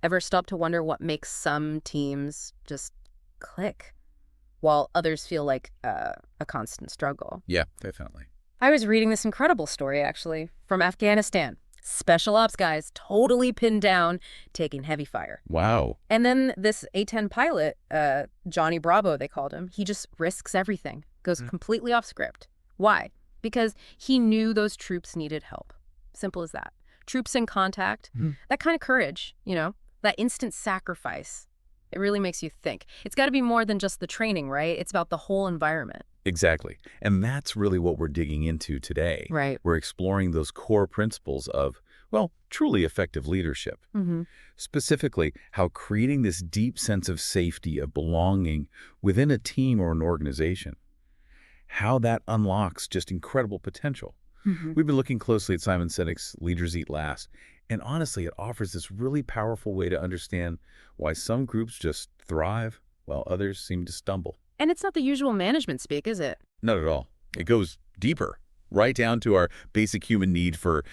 Ever stop to wonder what makes some teams just click while others feel like a constant struggle? Yeah, definitely. I was reading this incredible story, actually, from Afghanistan. Special ops guys totally pinned down, taking heavy fire. Wow. And then this A-10 pilot, Johnny Bravo, they called him, he just risks everything, goes completely off script. Why? Because he knew those troops needed help. Simple as that. Troops in contact, that kind of courage, that instant sacrifice. It really makes you think. It's got to be more than just the training, right? It's about the whole environment. Exactly. And that's really what we're digging into today. Right. We're exploring those core principles of, well, truly effective leadership. Specifically, how creating this deep sense of safety, of belonging within a team or an organization, how that unlocks just incredible potential. We've been looking closely at Simon Sinek's Leaders Eat Last, and honestly, it offers this really powerful way to understand why some groups just thrive while others seem to stumble. And it's not the usual management speak, is it? Not at all. It goes deeper, right down to our basic human need for,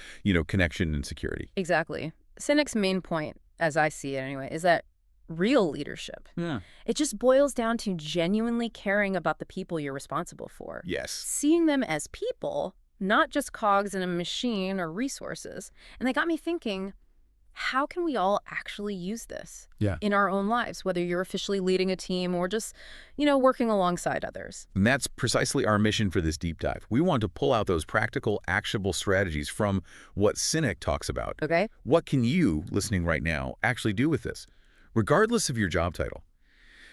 connection and security. Exactly. Sinek's main point, as I see it anyway, is that real leadership. Yeah. It just boils down to genuinely caring about the people you're responsible for. Yes. Seeing them as people, not just cogs in a machine or resources. And they got me thinking, how can we all actually use this in our own lives, whether you're officially leading a team or just, working alongside others? And that's precisely our mission for this deep dive. We want to pull out those practical, actionable strategies from what Sinek talks about. Okay. What can you, listening right now, actually do with this, regardless of your job title?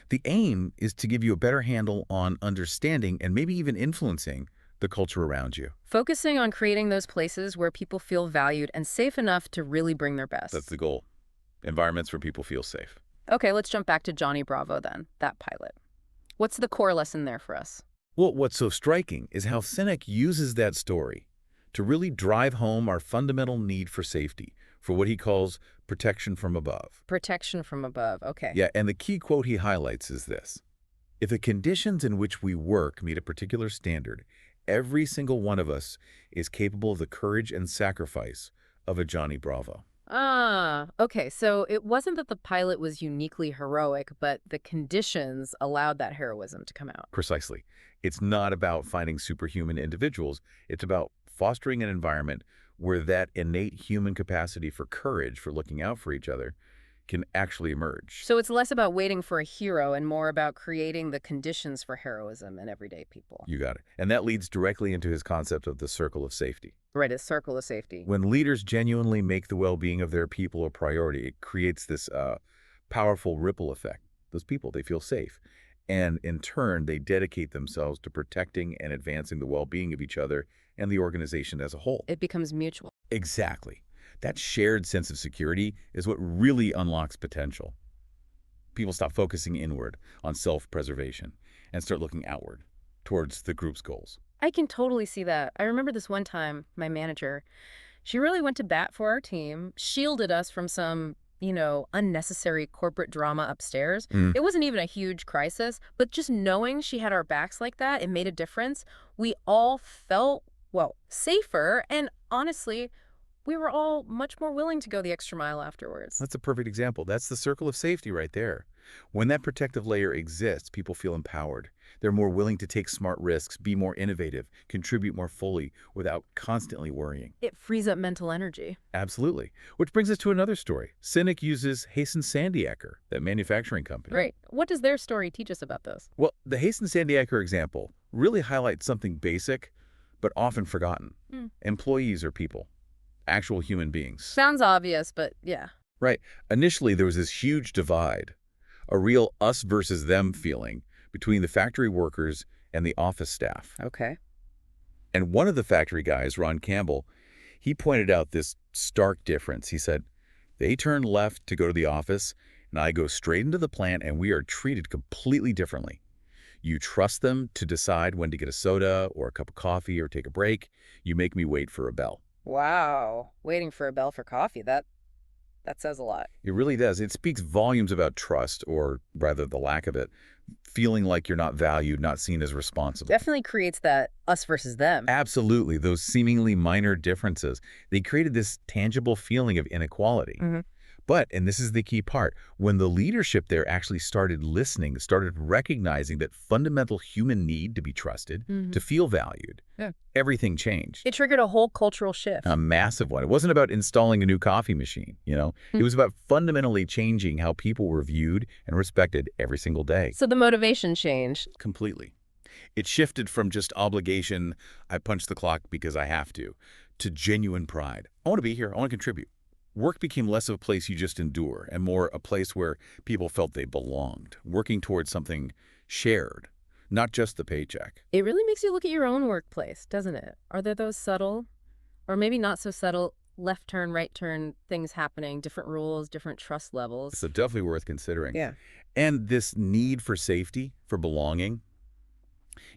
The aim is to give you a better handle on understanding and maybe even influencing the culture around you. Focusing on creating those places where people feel valued and safe enough to really bring their best. That's the goal. Environments where people feel safe. Okay, let's jump back to Johnny Bravo then, that pilot. What's the core lesson there for us? Well, what's so striking is how Sinek uses that story to really drive home our fundamental need for safety, for what he calls protection from above. Protection from above, okay. Yeah, and the key quote he highlights is this: if the conditions in which we work meet a particular standard, every single one of us is capable of the courage and sacrifice of a Johnny Bravo. Ah, okay. So it wasn't that the pilot was uniquely heroic, but the conditions allowed that heroism to come out. Precisely. It's not about finding superhuman individuals. It's about fostering an environment where that innate human capacity for courage, for looking out for each other, can actually emerge. So it's less about waiting for a hero and more about creating the conditions for heroism in everyday people. You got it. And that leads directly into his concept of the circle of safety. Right, a circle of safety. When leaders genuinely make the well-being of their people a priority, it creates this powerful ripple effect. Those people, they feel safe. And in turn, they dedicate themselves to protecting and advancing the well-being of each other and the organization as a whole. It becomes mutual. Exactly. That shared sense of security is what really unlocks potential. People stop focusing inward on self-preservation and start looking outward towards the group's goals. I can totally see that. I remember this one time, my manager, she really went to bat for our team, shielded us from some, unnecessary corporate drama upstairs. It wasn't even a huge crisis, but just knowing she had our backs like that, it made a difference. We all felt, safer, and honestly, we were all much more willing to go the extra mile afterwards. That's a perfect example. That's the circle of safety right there. When that protective layer exists, people feel empowered. They're more willing to take smart risks, be more innovative, contribute more fully without constantly worrying. It frees up mental energy. Absolutely. Which brings us to another story. Sinek uses Hasten Sandiaker, that manufacturing company. Right. What does their story teach us about this? Well, the Hasten Sandiaker example really highlights something basic, but often forgotten. Employees are people. Actual human beings. Sounds obvious, but yeah. Right. Initially, there was this huge divide, a real us versus them feeling between the factory workers and the office staff. Okay. And one of the factory guys, Ron Campbell, he pointed out this stark difference. He said, they turn left to go to the office, and I go straight into the plant, and we are treated completely differently. You trust them to decide when to get a soda or a cup of coffee or take a break. You make me wait for a bell. Wow. Waiting for a bell for coffee, that says a lot. It really does. It speaks volumes about trust, or rather the lack of it, feeling like you're not valued, not seen as responsible. Definitely creates that us versus them. Absolutely. Those seemingly minor differences, they created this tangible feeling of inequality. But, and this is the key part, when the leadership there actually started listening, started recognizing that fundamental human need to be trusted, to feel valued, Yeah. everything changed. It triggered a whole cultural shift. A massive one. It wasn't about installing a new coffee machine, you know? It was about fundamentally changing how people were viewed and respected every single day. So the motivation changed. Completely. It shifted from just obligation, I punch the clock because I have to genuine pride. I want to be here. I want to contribute. Work became less of a place you just endure and more a place where people felt they belonged, working towards something shared, not just the paycheck. It really makes you look at your own workplace, doesn't it? Are there those subtle, or maybe not so subtle, left turn, right turn things happening, different rules, different trust levels? So definitely worth considering. Yeah. And this need for safety, for belonging,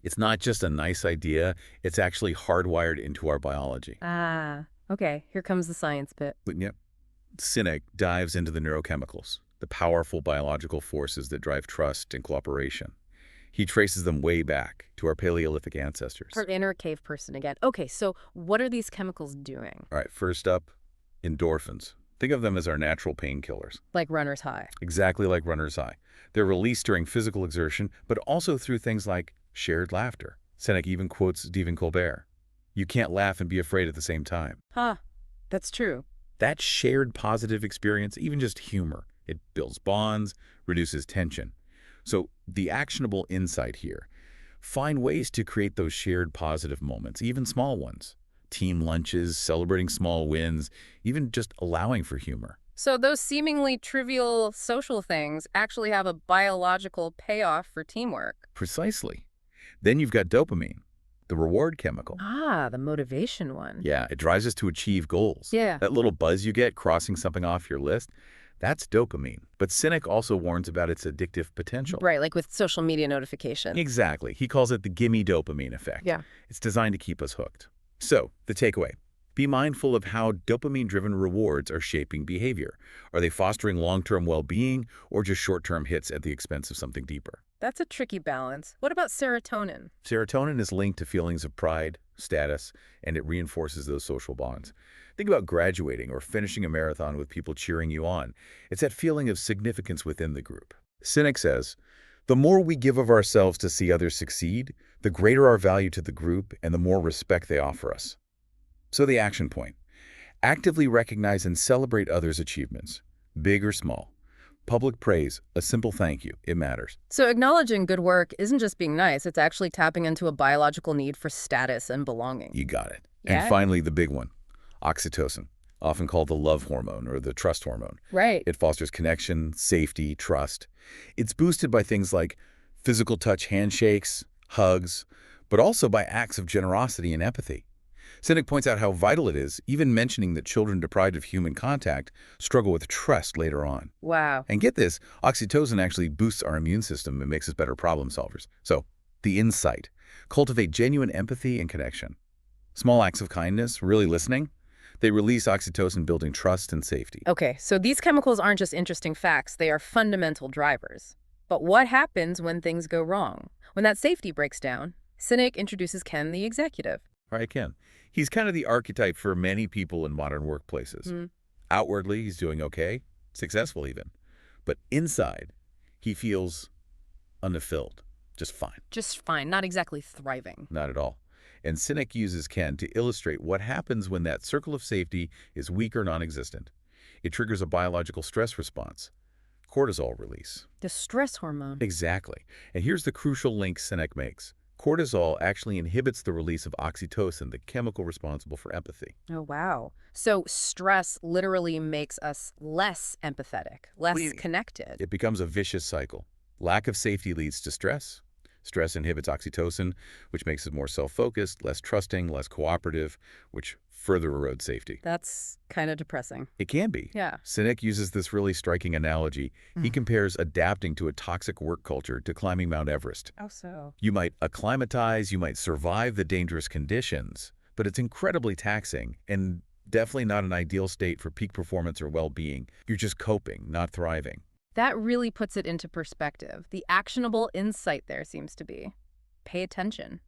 it's not just a nice idea. It's actually hardwired into our biology. Ah, okay. Here comes the science bit. But yeah, Sinek dives into the neurochemicals, the powerful biological forces that drive trust and cooperation. He traces them way back to our Paleolithic ancestors. Her inner cave person again. Okay, so what are these chemicals doing? All right, first up, endorphins. Think of them as our natural painkillers. Like runner's high. Exactly like runner's high. They're released during physical exertion, but also through things like shared laughter. Sinek even quotes Stephen Colbert. You can't laugh and be afraid at the same time. Huh, that's true. That shared positive experience, even just humor, it builds bonds, reduces tension. So the actionable insight here, find ways to create those shared positive moments, even small ones. Team lunches, celebrating small wins, even just allowing for humor. So those seemingly trivial social things actually have a biological payoff for teamwork. Precisely. Then you've got dopamine, the reward chemical. Ah, the motivation one. Yeah, it drives us to achieve goals. Yeah. That little buzz you get crossing something off your list, that's dopamine. But Sinek also warns about its addictive potential. Right, like with social media notifications. Exactly. He calls it the gimme dopamine effect. Yeah. It's designed to keep us hooked. So, the takeaway. Be mindful of how dopamine-driven rewards are shaping behavior. Are they fostering long-term well-being or just short-term hits at the expense of something deeper? That's a tricky balance. What about serotonin? Serotonin is linked to feelings of pride, status, and it reinforces those social bonds. Think about graduating or finishing a marathon with people cheering you on. It's that feeling of significance within the group. Sinek says, the more we give of ourselves to see others succeed, the greater our value to the group and the more respect they offer us. So the action point. Actively recognize and celebrate others' achievements, big or small. Public praise, a simple thank you, it matters. So acknowledging good work isn't just being nice, it's actually tapping into a biological need for status and belonging. You got it. Yeah. And finally, the big one, oxytocin, often called the love hormone or the trust hormone. Right. It fosters connection, safety, trust. It's boosted by things like physical touch handshakes, hugs, but also by acts of generosity and empathy. Sinek points out how vital it is, even mentioning that children deprived of human contact struggle with trust later on. Wow. And get this, oxytocin actually boosts our immune system and makes us better problem solvers. So, the insight. Cultivate genuine empathy and connection. Small acts of kindness, really listening, they release oxytocin, building trust and safety. Okay, so these chemicals aren't just interesting facts, they are fundamental drivers. But what happens when things go wrong? When that safety breaks down, Sinek introduces Ken, the executive. All right, Ken. He's kind of the archetype for many people in modern workplaces. Outwardly, he's doing okay, successful even. But inside, he feels unfulfilled, just fine. Just fine, not exactly thriving. Not at all. And Sinek uses Ken to illustrate what happens when that circle of safety is weak or non-existent. It triggers a biological stress response, cortisol release. The stress hormone. Exactly. And here's the crucial link Sinek makes. Cortisol actually inhibits the release of oxytocin, the chemical responsible for empathy. Oh, wow. So stress literally makes us less empathetic, less connected. It becomes a vicious cycle. Lack of safety leads to stress. Stress inhibits oxytocin, which makes us more self-focused, less trusting, less cooperative, which further erodes safety. That's kind of depressing. It can be. Yeah. Sinek uses this really striking analogy. He compares adapting to a toxic work culture to climbing Mount Everest. How so? You might acclimatize, you might survive the dangerous conditions, but it's incredibly taxing and definitely not an ideal state for peak performance or well-being. You're just coping, not thriving. That really puts it into perspective. The actionable insight there seems to be, pay attention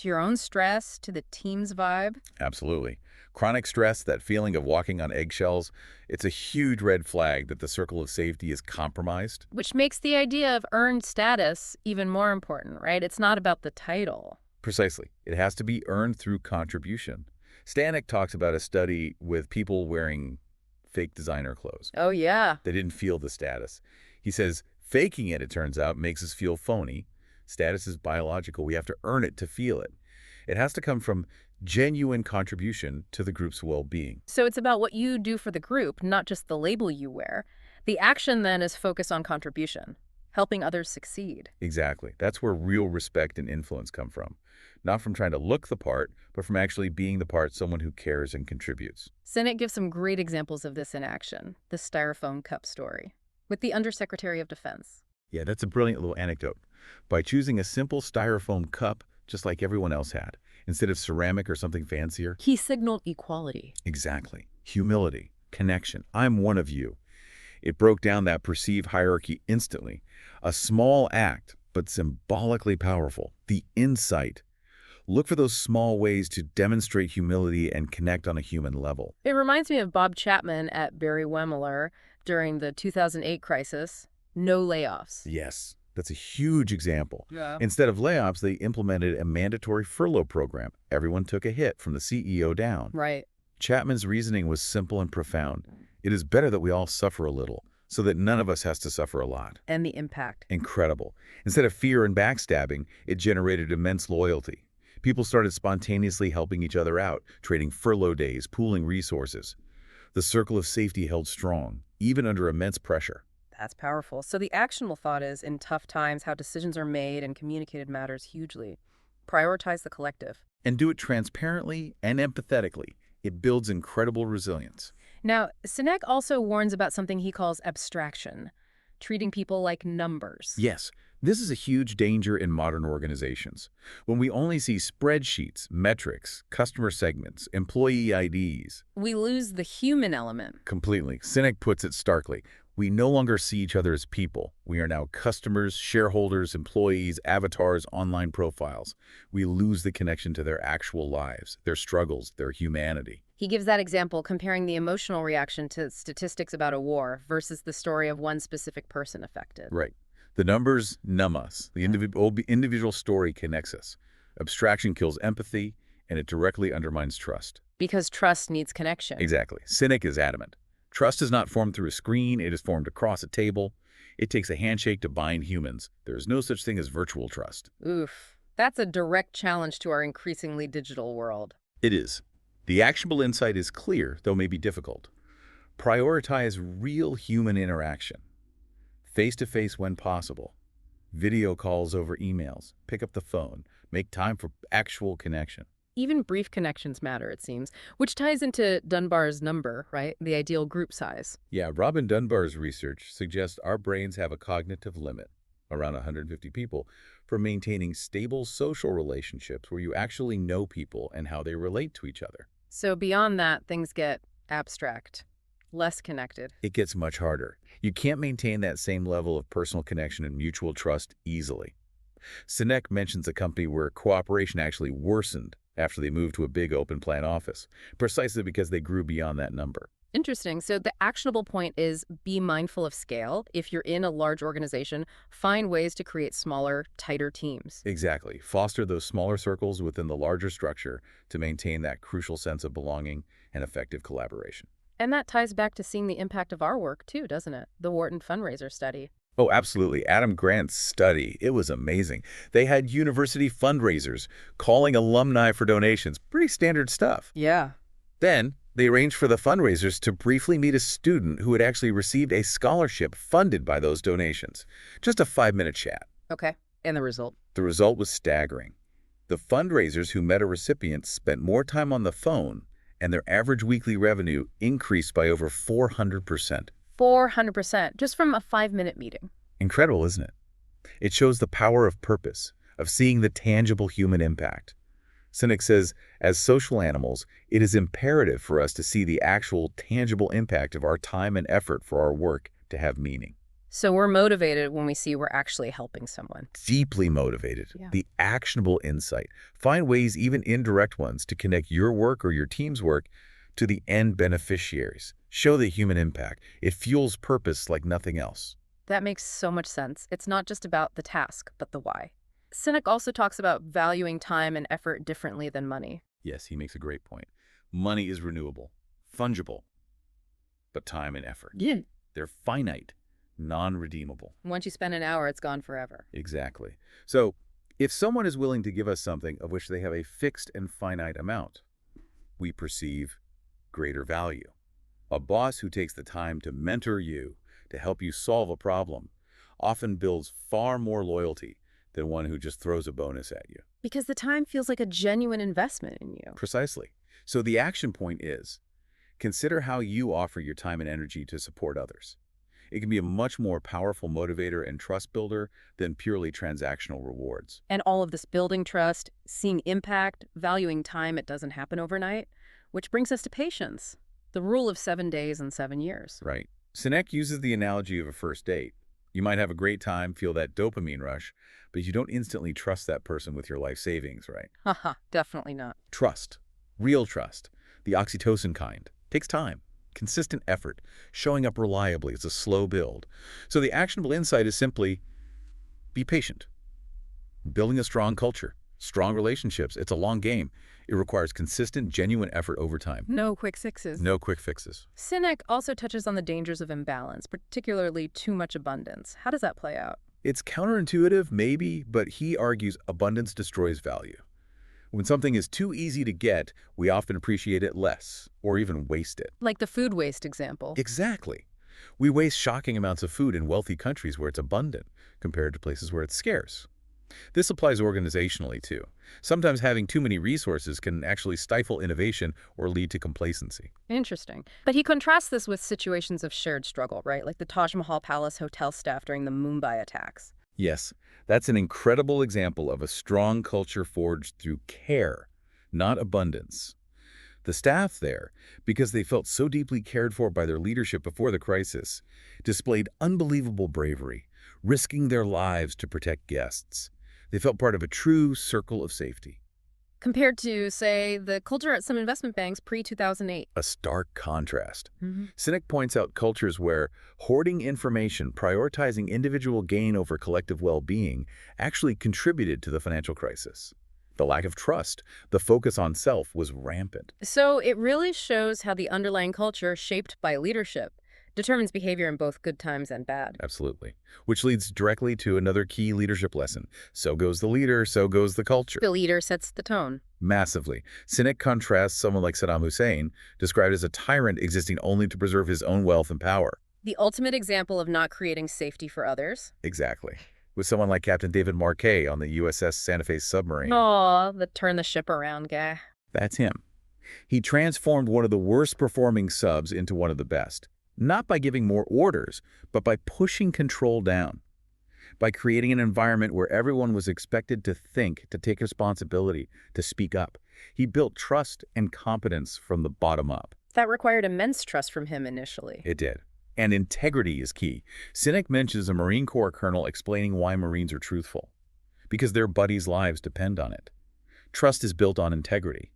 To your own stress, to the team's vibe. Absolutely. Chronic stress, that feeling of walking on eggshells, it's a huge red flag that the circle of safety is compromised. Which makes the idea of earned status even more important, right? It's not about the title. Precisely. It has to be earned through contribution. Stanek talks about a study with people wearing fake designer clothes. Oh, yeah. They didn't feel the status. He says, faking it, it turns out, makes us feel phony. Status is biological. We have to earn it to feel it. It has to come from genuine contribution to the group's well-being. So it's about what you do for the group, not just the label you wear. The action then is focused on contribution, helping others succeed. Exactly. That's where real respect and influence come from. Not from trying to look the part, but from actually being the part, someone who cares and contributes. Sinek gives some great examples of this in action, the styrofoam cup story, with the Undersecretary of Defense. Yeah, that's a brilliant little anecdote. By choosing a simple styrofoam cup, just like everyone else had, instead of ceramic or something fancier. He signaled equality. Exactly. Humility, connection. I'm one of you. It broke down that perceived hierarchy instantly. A small act, but symbolically powerful. The insight. Look for those small ways to demonstrate humility and connect on a human level. It reminds me of Bob Chapman at Barry Wemmeler during the 2008 crisis. No layoffs. Yes, that's a huge example. Yeah. Instead of layoffs, they implemented a mandatory furlough program. Everyone took a hit from the CEO down. Right. Chapman's reasoning was simple and profound. It is better that we all suffer a little, so that none of us has to suffer a lot. And the impact. Incredible. Instead of fear and backstabbing, it generated immense loyalty. People started spontaneously helping each other out, trading furlough days, pooling resources. The circle of safety held strong, even under immense pressure. That's powerful. So the actionable thought is, in tough times, how decisions are made and communicated matters hugely. Prioritize the collective. And do it transparently and empathetically. It builds incredible resilience. Now, Sinek also warns about something he calls abstraction, treating people like numbers. Yes, this is a huge danger in modern organizations. When we only see spreadsheets, metrics, customer segments, employee IDs. We lose the human element. Completely. Sinek puts it starkly. We no longer see each other as people. We are now customers, shareholders, employees, avatars, online profiles. We lose the connection to their actual lives, their struggles, their humanity. He gives that example comparing the emotional reaction to statistics about a war versus the story of one specific person affected. Right. The numbers numb us. The individual story connects us. Abstraction kills empathy, and it directly undermines trust. Because trust needs connection. Exactly. Sinek is adamant. Trust is not formed through a screen. It is formed across a table. It takes a handshake to bind humans. There is no such thing as virtual trust. Oof. That's a direct challenge to our increasingly digital world. It is. The actionable insight is clear, though may be difficult. Prioritize real human interaction. Face-to-face when possible. Video calls over emails. Pick up the phone. Make time for actual connection. Even brief connections matter, it seems, which ties into Dunbar's number, right? The ideal group size. Yeah, Robin Dunbar's research suggests our brains have a cognitive limit, around 150 people, for maintaining stable social relationships where you actually know people and how they relate to each other. So beyond that, things get abstract, less connected. It gets much harder. You can't maintain that same level of personal connection and mutual trust easily. Sinek mentions a company where cooperation actually worsened after they moved to a big open plan office, precisely because they grew beyond that number. Interesting. So the actionable point is be mindful of scale. If you're in a large organization, find ways to create smaller, tighter teams. Exactly. Foster those smaller circles within the larger structure to maintain that crucial sense of belonging and effective collaboration. And that ties back to seeing the impact of our work too, doesn't it? The Wharton fundraiser study. Oh, absolutely. Adam Grant's study, it was amazing. They had university fundraisers calling alumni for donations. Pretty standard stuff. Yeah. Then they arranged for the fundraisers to briefly meet a student who had actually received a scholarship funded by those donations. Just a 5-minute chat. Okay. And the result? The result was staggering. The fundraisers who met a recipient spent more time on the phone, and their average weekly revenue increased by over 400%. 400%, just from a 5-minute meeting. Incredible, isn't it? It shows the power of purpose, of seeing the tangible human impact. Sinek says, as social animals, it is imperative for us to see the actual tangible impact of our time and effort for our work to have meaning. So we're motivated when we see we're actually helping someone. Deeply motivated. Yeah. The actionable insight. Find ways, even indirect ones, to connect your work or your team's work to the end beneficiaries. Show the human impact. It fuels purpose like nothing else. That makes so much sense. It's not just about the task, but the why. Sinek also talks about valuing time and effort differently than money. Yes, he makes a great point. Money is renewable, fungible, but time and effort, they're finite, non-redeemable. Once you spend an hour, it's gone forever. Exactly. So, if someone is willing to give us something of which they have a fixed and finite amount, we perceive greater value. A boss who takes the time to mentor you, to help you solve a problem, often builds far more loyalty than one who just throws a bonus at you. Because the time feels like a genuine investment in you. Precisely. So the action point is, consider how you offer your time and energy to support others. It can be a much more powerful motivator and trust builder than purely transactional rewards. And all of this building trust, seeing impact, valuing time, it doesn't happen overnight, which brings us to patience. The rule of 7 days and 7 years. Right. Sinek uses the analogy of a first date. You might have a great time, feel that dopamine rush, but you don't instantly trust that person with your life savings, right? Haha, definitely not. Trust, real trust, the oxytocin kind, takes time, consistent effort, showing up reliably. It's a slow build. So the actionable insight is simply be patient. Building a strong culture, strong relationships, it's a long game. It requires consistent, genuine effort over time. No quick fixes. No quick fixes. Sinek also touches on the dangers of imbalance, particularly too much abundance. How does that play out? It's counterintuitive, maybe, but he argues abundance destroys value. When something is too easy to get, we often appreciate it less, or even waste it. Like the food waste example. Exactly. We waste shocking amounts of food in wealthy countries where it's abundant, compared to places where it's scarce. This applies organizationally, too. Sometimes having too many resources can actually stifle innovation or lead to complacency. Interesting. But he contrasts this with situations of shared struggle, right? Like the Taj Mahal Palace hotel staff during the Mumbai attacks. Yes, that's an incredible example of a strong culture forged through care, not abundance. The staff there, because they felt so deeply cared for by their leadership before the crisis, displayed unbelievable bravery, risking their lives to protect guests. They felt part of a true circle of safety. Compared to, say, the culture at some investment banks pre-2008. A stark contrast. Sinek points out cultures where hoarding information, prioritizing individual gain over collective well-being, actually contributed to the financial crisis. The lack of trust, the focus on self was rampant. So it really shows how the underlying culture, shaped by leadership, determines behavior in both good times and bad. Absolutely. Which leads directly to another key leadership lesson. So goes the leader, so goes the culture. The leader sets the tone. Massively. Sinek contrasts someone like Saddam Hussein, described as a tyrant existing only to preserve his own wealth and power. The ultimate example of not creating safety for others. Exactly. With someone like Captain David Marquet on the USS Santa Fe submarine. Aw, the turn the ship around guy. That's him. He transformed one of the worst performing subs into one of the best. Not by giving more orders, but by pushing control down. By creating an environment where everyone was expected to think, to take responsibility, to speak up. He built trust and competence from the bottom up. That required immense trust from him initially. It did. And integrity is key. Sinek mentions a Marine Corps colonel explaining why Marines are truthful. Because their buddies' lives depend on it. Trust is built on integrity.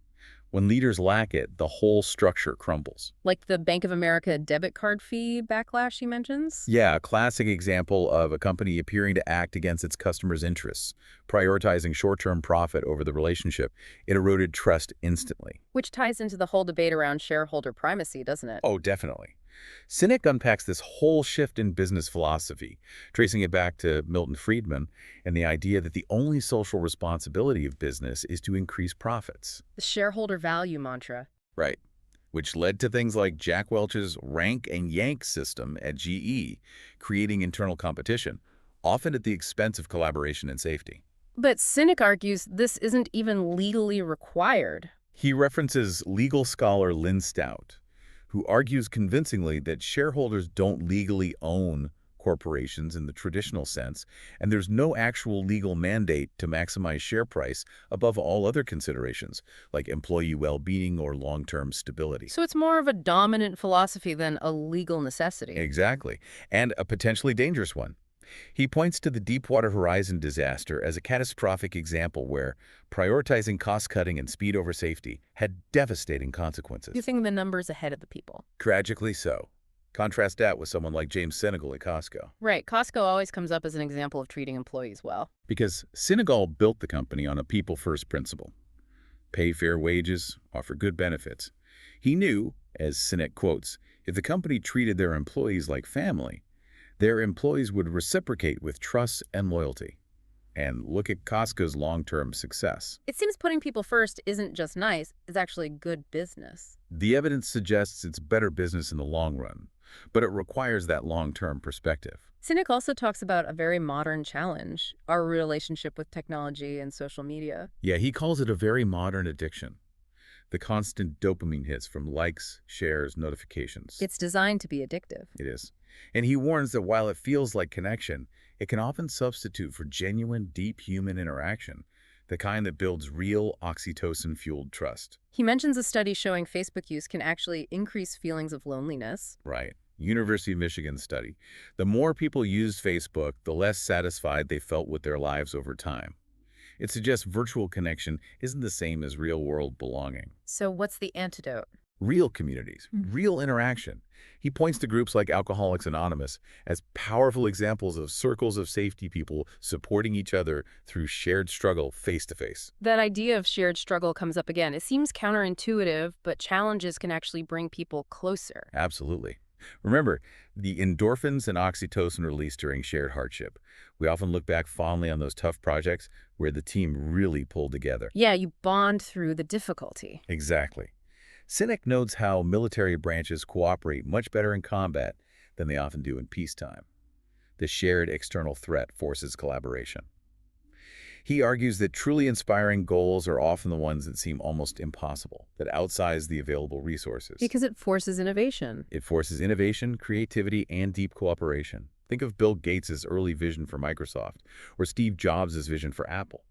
When leaders lack it, the whole structure crumbles. Like the Bank of America debit card fee backlash he mentions? Yeah, a classic example of a company appearing to act against its customers' interests, prioritizing short-term profit over the relationship. It eroded trust instantly. Which ties into the whole debate around shareholder primacy, doesn't it? Oh, definitely. Sinek unpacks this whole shift in business philosophy, tracing it back to Milton Friedman and the idea that the only social responsibility of business is to increase profits. The shareholder value mantra. Right. Which led to things like Jack Welch's rank and yank system at GE, creating internal competition, often at the expense of collaboration and safety. But Sinek argues this isn't even legally required. He references legal scholar Lynn Stout, who argues convincingly that shareholders don't legally own corporations in the traditional sense, and there's no actual legal mandate to maximize share price above all other considerations, like employee well-being or long-term stability. So it's more of a dominant philosophy than a legal necessity. Exactly, and a potentially dangerous one. He points to the Deepwater Horizon disaster as a catastrophic example where prioritizing cost-cutting and speed over safety had devastating You consequences. think the numbers ahead of the people. Tragically so. Contrast that with someone like James Sinek at Costco. Right. Costco always comes up as an example of treating employees well. Because Sinek built the company on a people-first principle. Pay fair wages, offer good benefits. He knew, as Sinek quotes, if the company treated their employees like family, their employees would reciprocate with trust and loyalty. And look at Costco's long-term success. It seems putting people first isn't just nice, it's actually good business. The evidence suggests it's better business in the long run, but it requires that long-term perspective. Sinek also talks about a very modern challenge, our relationship with technology and social media. Yeah, he calls it a very modern addiction. The constant dopamine hits from likes, shares, notifications. It's designed to be addictive. It is. And he warns that while it feels like connection, it can often substitute for genuine, deep human interaction, the kind that builds real oxytocin-fueled trust. He mentions a study showing Facebook use can actually increase feelings of loneliness. Right. University of Michigan study. The more people used Facebook, the less satisfied they felt with their lives over time. It suggests virtual connection isn't the same as real-world belonging. So what's the antidote? Real communities, real interaction. He points to groups like Alcoholics Anonymous as powerful examples of circles of safety people supporting each other through shared struggle face-to-face. That idea of shared struggle comes up again. It seems counterintuitive, but challenges can actually bring people closer. Absolutely. Remember, the endorphins and oxytocin released during shared hardship. We often look back fondly on those tough projects where the team really pulled together. Yeah, you bond through the difficulty. Exactly. Sinek notes how military branches cooperate much better in combat than they often do in peacetime. The shared external threat forces collaboration. He argues that truly inspiring goals are often the ones that seem almost impossible, that outsize the available resources. Because it forces innovation. It forces innovation, creativity, and deep cooperation. Think of Bill Gates' early vision for Microsoft, or Steve Jobs' vision for Apple.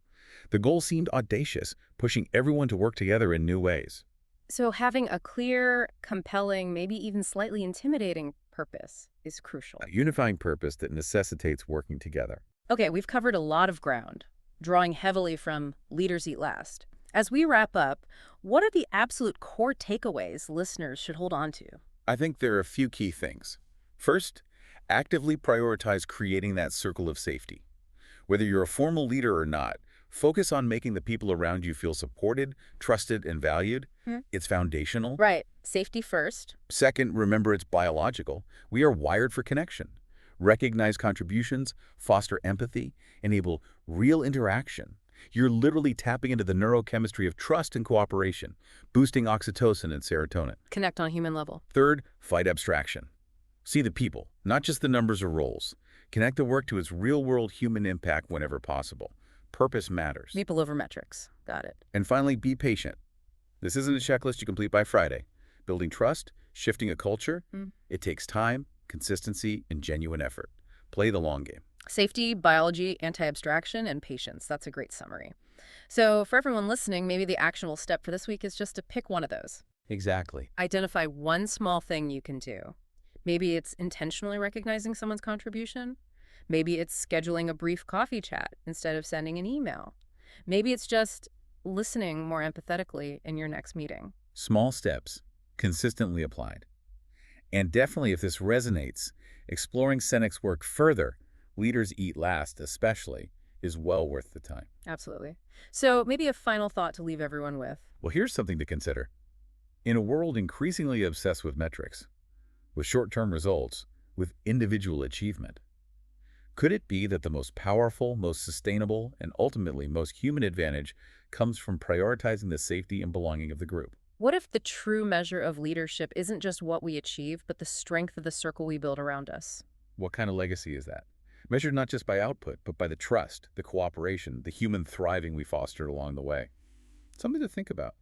The goal seemed audacious, pushing everyone to work together in new ways. So having a clear, compelling, maybe even slightly intimidating purpose is crucial. A unifying purpose that necessitates working together. Okay, we've covered a lot of ground, drawing heavily from Leaders Eat Last. As we wrap up, what are the absolute core takeaways listeners should hold on to? I think there are a few key things. First, actively prioritize creating that circle of safety. Whether you're a formal leader or not, focus on making the people around you feel supported, trusted, and valued. It's foundational. Right. Safety first. Second, remember it's biological. We are wired for connection. Recognize contributions, foster empathy, enable real interaction. You're literally tapping into the neurochemistry of trust and cooperation, boosting oxytocin and serotonin. Connect on a human level. Third, fight abstraction. See the people, not just the numbers or roles. Connect the work to its real-world human impact whenever possible. Purpose matters. People over metrics. Got it. And finally, be patient. This isn't a checklist you complete by Friday. Building trust, shifting a culture, it takes time, consistency, and genuine effort. Play the long game. Safety, biology, anti-abstraction, and patience. That's a great summary. So for everyone listening, maybe the actionable step for this week is just to pick one of those. Exactly. Identify one small thing you can do. Maybe it's intentionally recognizing someone's contribution. Maybe it's scheduling a brief coffee chat instead of sending an email. Maybe it's just listening more empathetically in your next meeting. Small steps, consistently applied. And definitely if this resonates, exploring Sinek's work further, Leaders Eat Last especially, is well worth the time. Absolutely. So maybe a final thought to leave everyone with. Well, here's something to consider. In a world increasingly obsessed with metrics, with short-term results, with individual achievement, could it be that the most powerful, most sustainable, and ultimately most human advantage comes from prioritizing the safety and belonging of the group? What if the true measure of leadership isn't just what we achieve, but the strength of the circle we build around us? What kind of legacy is that? Measured not just by output, but by the trust, the cooperation, the human thriving we fostered along the way. Something to think about.